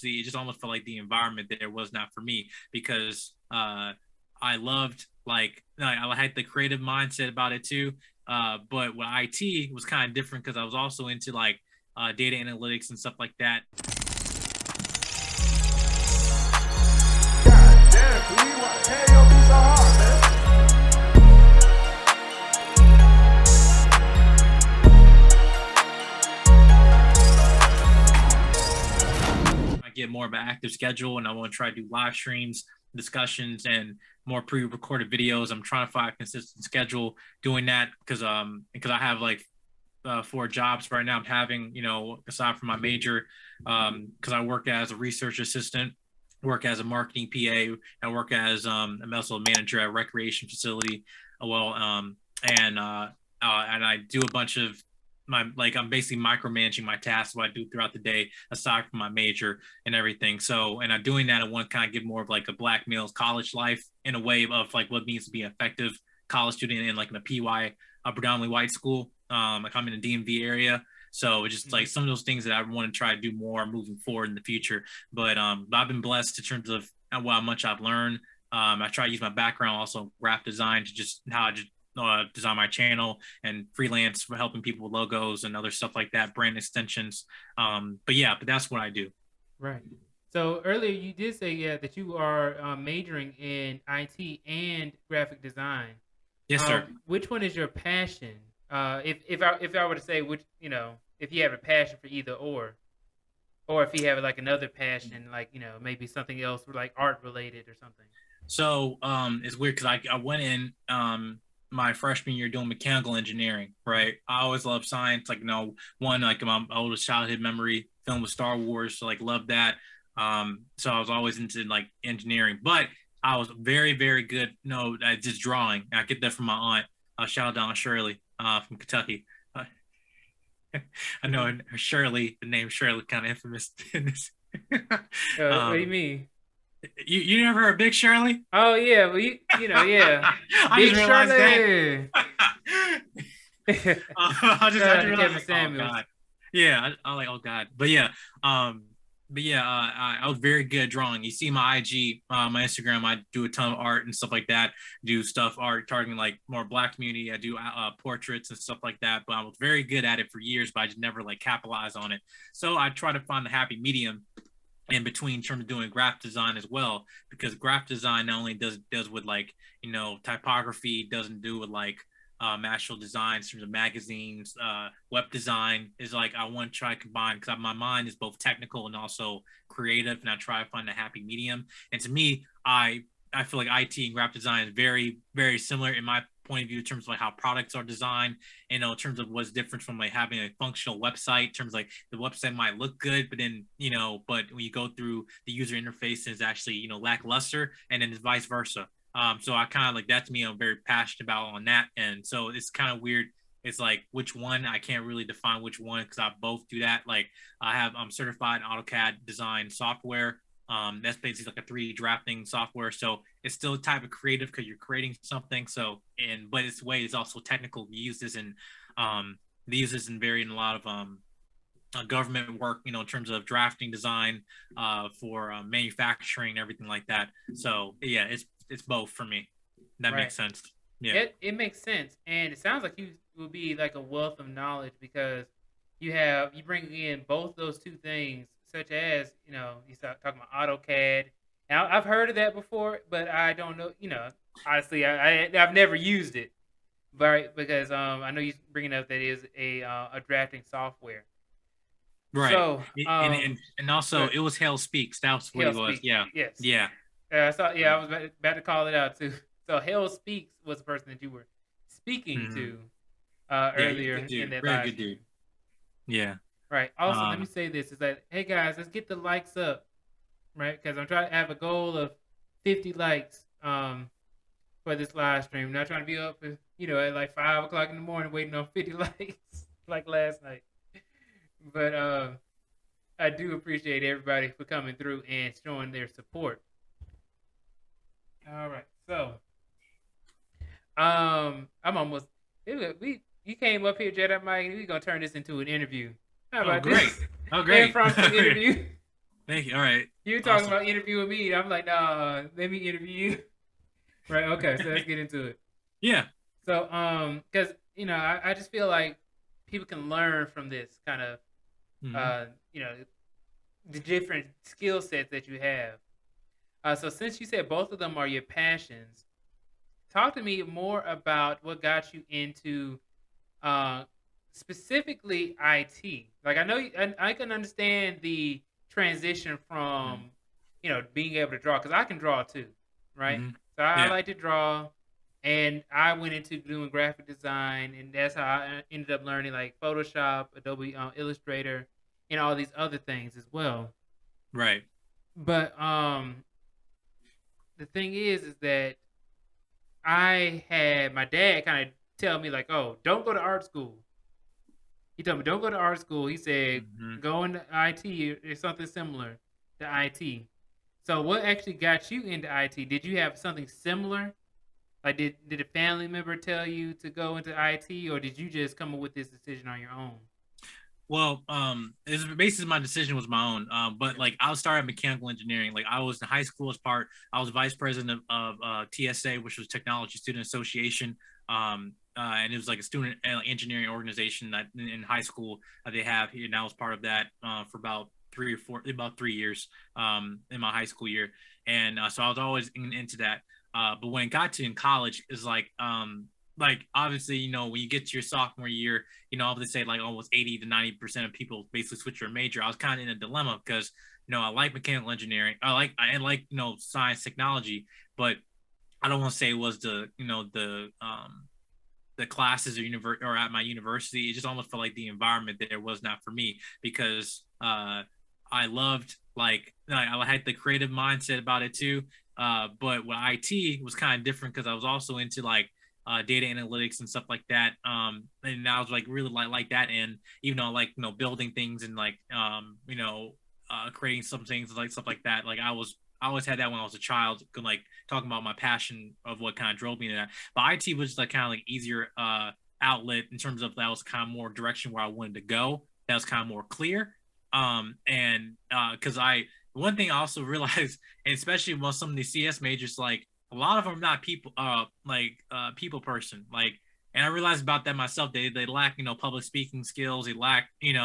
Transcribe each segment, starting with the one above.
university, it just almost felt like the environment there was not for me because I loved like I had the creative mindset about it too. But with IT was kind of different because I was also into like data analytics and stuff like that. God damn, PWI, why the hell you be so hard, man? I get more of an active schedule and I want to try to do live streams, discussions, and more pre-recorded videos. I'm trying to find a consistent schedule doing that because I have like 4 jobs right now. I'm having, aside from my major, because I work as a research assistant, work as a marketing PA, I work as I'm also a manager at a recreation facility. And I do a bunch of I'm basically micromanaging my tasks, what I do throughout the day, aside from my major and everything. So, and I'm doing that. I want to kind of give more of like a black male's college life in a way of like what means to be an effective college student in like in a PY, a predominantly white school. Like I'm in the DMV area. So it's just like some of those things that I want to try to do more moving forward in the future. But I've been blessed in terms of how much I've learned. I try to use my background also graphic design to just how I just design my channel and freelance for helping people with logos and other stuff like that, brand extensions. But that's what I do. Right. So earlier you did say that you are majoring in IT and graphic design. Yes, sir. Which one is your passion? If I were to say which, if you have a passion for either or if you have like another passion, like maybe something else like art related or something. So it's weird because I went in my freshman year doing mechanical engineering, right? I always loved science, like like my oldest childhood memory film was Star Wars, so like loved that. So I was always into like engineering, but I was very, very good. At just drawing. I get that from my aunt. Shout out to Aunt Shirley from Kentucky. I know Shirley, the name Shirley, kind of infamous in this. What do you mean? You never heard of Big Shirley? Oh yeah, well yeah. I Big just realized Shirley. that. I just realized, Kevin oh God. Yeah, I'm like, oh God. But yeah, I was very good at drawing. You see my IG, my Instagram, I do a ton of art and stuff like that. Do art targeting like more Black community. I do portraits and stuff like that. But I was very good at it for years, but I just never like capitalized on it. So I try to find the happy medium in between in terms of doing graphic design as well, because graphic design not only does with like typography, doesn't do with like actual designs in terms of magazines, web design is like I want to try to combine because my mind is both technical and also creative, and I try to find a happy medium. And to me, I feel like IT and graphic design is very, very similar in my point of view in terms of like how products are designed, in terms of what's different from like having a functional website, in terms of like the website might look good, but then but when you go through the user interface is actually lackluster, and then it's vice versa. So I kind of like that to me, I'm very passionate about on that. And so it's kind of weird. It's like which one, I can't really define which one because I both do that. Like I'm certified in AutoCAD design software. That's basically like a 3D drafting software. So it's still a type of creative because you're creating something. So, but its way is also technical. We use this in in a lot of government work, in terms of drafting design for manufacturing and everything like that. So yeah, it's both for me. That makes sense. Yeah, it makes sense, and it sounds like you will be like a wealth of knowledge because you bring in both those two things, such as you start talking about AutoCAD. Now I've heard of that before, but I don't know. Honestly, I've never used it, but because I know you're bringing up that it is a drafting software. Right. So and also it was Hell Speaks. That was what it was. Yeah. Yes. Yeah. I was about to call it out too. So Hell Speaks was the person that you were speaking to earlier in that very good dude. Yeah. Right. Also, let me say this: is that hey guys, let's get the likes up, right? Because I'm trying to have a goal of 50 likes for this live stream. I'm not trying to be up at like 5 o'clock in the morning waiting on 50 likes like last night. But I do appreciate everybody for coming through and showing their support. All right, so I'm almost. You came up here, Jedi Mike, and we're gonna turn this into an interview. How about great. this? Oh, great. Impromptu interview. Thank you. All right. You talking Awesome. about interviewing me. I'm like, nah, let me interview you. Right. Okay. So let's get into it. Yeah. So, because I just feel like people can learn from this kind of, Hmm. you know, the different skill sets that you have. So since you said both of them are your passions, talk to me more about what got you into uh, specifically IT. Like I know I can understand the transition from being able to draw because I can draw too, right? Hmm. So I Yeah. like to draw, and I went into doing graphic design, and that's how I ended up learning like Photoshop, Adobe Illustrator, and all these other things as well. Right. But the thing is that I had my dad kind of tell me like, "Oh, don't go to art school." He told me, "Don't go to art school." He said, Hmm. "Go into IT or something similar to IT." So, what actually got you into IT? Did you have something similar? Like, did a family member tell you to go into IT, or did you just come up with this decision on your own? Well, it's basically my decision was my own. But like I started mechanical engineering. Like I was in high school as part. I was vice president of TSA, which was Technology Student Association. And it was like a student engineering organization that in high school they have here. And I was part of that for about 3 years in my high school year. And so I was always into that. But when it got to in college, is like obviously when you get to your sophomore year, I would say like almost 80 to 90% of people basically switch your major. I was kind of in a dilemma because I like mechanical engineering, I like science technology, but I don't want to say it was the classes or at my university. It just almost felt like the environment there was not for me because I loved like I had the creative mindset about it too. But with IT was kind of different because I was also into like data analytics and stuff like that. And I was like really like that, and even though I like building things and like creating some things like stuff like that. Like I always had that when I was a child, like talking about my passion of what kind of drove me to that. But IT was like kind of like easier outlet in terms of that was kind of more direction where I wanted to go. That was kind of more clear. And because one thing I also realized, and especially with some of the CS majors, like a lot of them are not people people person, like, and I realized about that myself. They lack public speaking skills. They lack in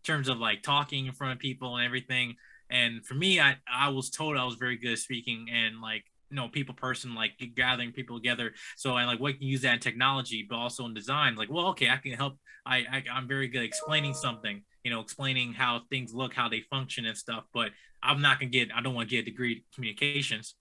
terms of like talking in front of people and everything. And for me, I was told I was very good at speaking and like people person, like gathering people together. So I like what can use that in technology, but also in design. Like, well, okay, I can help. I'm very good at explaining something. Explaining how things look, how they function and stuff. But I'm not gonna get. I don't want to get a degree in communications.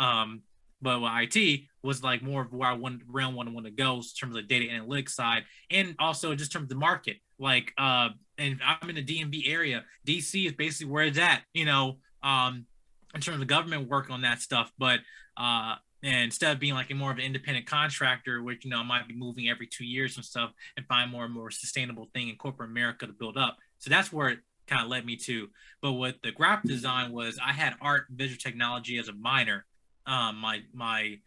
Um, but with IT was like more of where I want to go in terms of the data analytics side, and also just in terms of the market. Like, and I'm in the DMV area. DC is basically where it's at. In terms of government work on that stuff. But and instead of being like a more of an independent contractor, which I might be moving every 2 years and stuff, and find more and more sustainable thing in corporate America to build up. So that's where it kind of led me to. But what the graphic design was, I had art and visual technology as a minor, my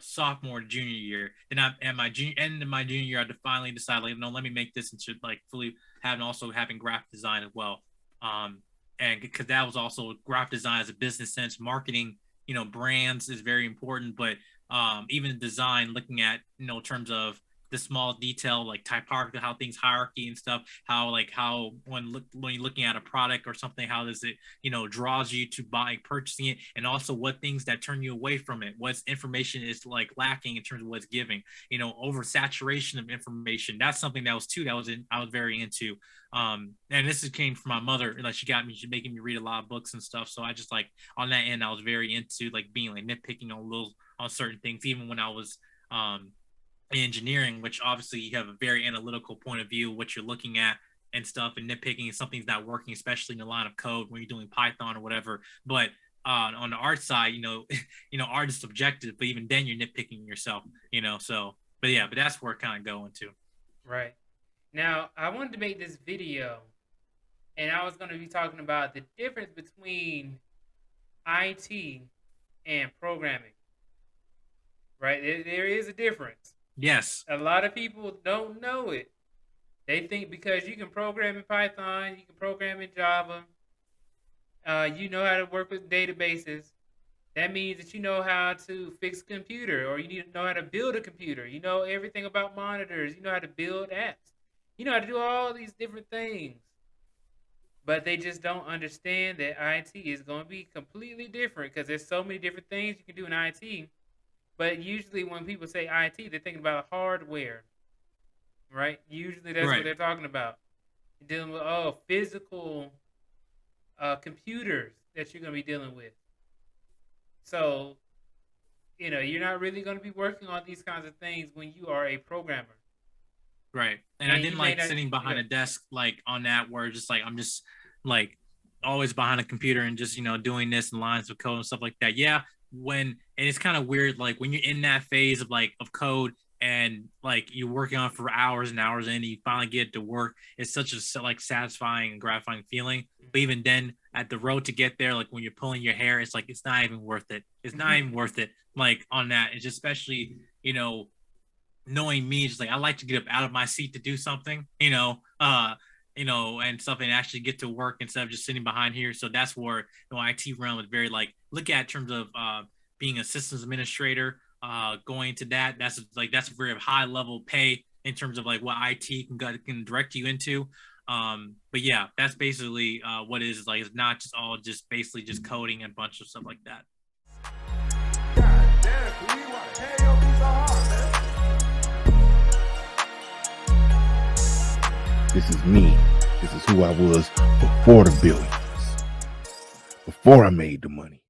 sophomore junior year. Then at my end of my junior year, I finally decided like, no, let me make this into like fully having graphic design as well. And because that was also graphic design as a business sense, marketing, brands is very important, but even design, looking at in terms of the small detail like typography, how things hierarchy and stuff, how when you're looking at a product or something, how does it draws you to purchasing it, and also what things that turn you away from it, what information is like lacking in terms of what's giving, oversaturation of information. That's something that I was very into. And this came from my mother, like she making me read a lot of books and stuff. So I just like on that end I was very into like being like nitpicking on certain things, even when I was engineering, which obviously you have a very analytical point of view, what you're looking at and stuff, and nitpicking if something's not working, especially in a line of code when you're doing Python or whatever. But on the art side, art is subjective, but even then you're nitpicking yourself, So, but yeah, but that's where it kind of going to. Right. Now, I wanted to make this video, and I was going to be talking about the difference between IT and programming. Right? There is a difference. Yes. A lot of people don't know it. They think because you can program in Python, you can program in Java, You know how to work with databases. That means that you know how to fix a computer, or you need to know how to build a computer. You know everything about monitors. You know how to build apps. You know how to do all these different things. But they just don't understand that IT is going to be completely different because there's so many different things you can do in IT. But usually when people say IT, they're thinking about hardware, right? Usually that's what Right. they're talking about. You're dealing with physical computers that you're going to be dealing with. So, you're not really going to be working on these kinds of things when you are a programmer. Right. And I And didn't you may like not, sitting behind yeah, a desk like on that where just like I'm just like always behind a computer and just, doing this and lines of code and stuff like that. Yeah. And it's kind of weird, like when you're in that phase of like of code and like you're working on it for hours and hours and you finally get to work, it's such a like satisfying and gratifying feeling. But even then at the road to get there, like when you're pulling your hair, it's like it's not even worth it. It's not even worth it. Like on that. It's just especially, you know, knowing me, just like I like to get up out of my seat to do something, and stuff, and actually get to work instead of just sitting behind here. So that's where the IT realm is very like look at in terms of being a systems administrator, going to that. That's a very high level pay in terms of like what IT can direct you into. But yeah, that's basically what it is like. It's not just all just basically just coding and a bunch of stuff like that. God damn, PWI. Hey, yo, piece of heart, man. This is me. This is who I was before the billions. Before I made the money.